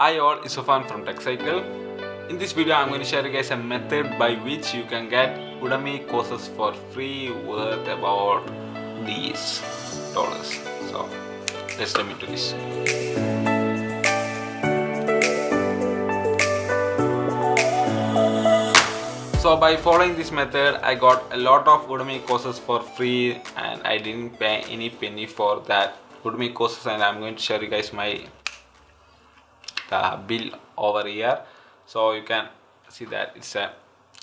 Hi all, it's Sofan from TechCycle. In this video, I'm going to share you guys a method by which you can get Udemy courses for free worth about these dollars. So let's jump into this. So by following this method, I got a lot of Udemy courses for free and I didn't pay any penny for that Udemy courses, and I'm going to share you guys my bill over here, so you can see that it's a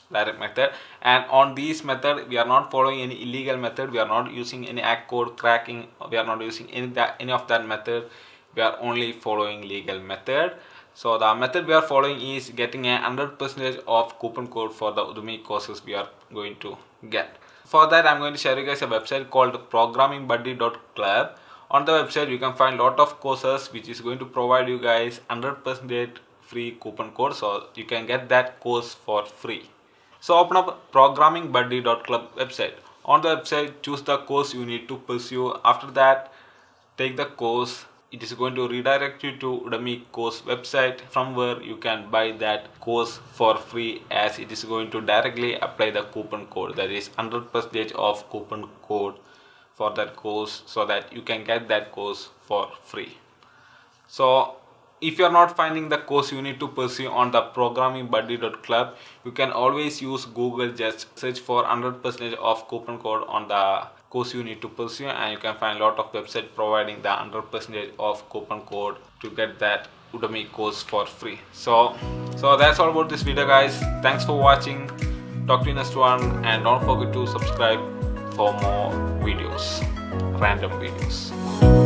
direct method. And on this method, we are not following any illegal method. We are not using any hack code cracking. We are not using any of that method. We are only following legal method. So the method we are following is getting a 100% of coupon code for the Udemy courses we are going to get. For that, I'm going to share you guys a website called programmingbuddy.club. On the website, you can find a lot of courses which is going to provide you guys 100% free coupon code, so you can get that course for free. So open up programmingbuddy.club website. On the website, choose the course you need to pursue. After that, take the course. It is going to redirect you to Udemy course website, from where you can buy that course for free, as it is going to directly apply the coupon code, that is 100% of coupon code for that course, so that you can get that course for free. So if you are not finding the course you need to pursue on the programmingbuddy.club, you can always use Google. Just search for 100% of coupon code on the course you need to pursue, and you can find a lot of websites providing the 100% of coupon code to get that Udemy course for free. So that's all about this video, guys. Thanks for watching. Talk to you next one, and don't forget to subscribe for more videos, random videos.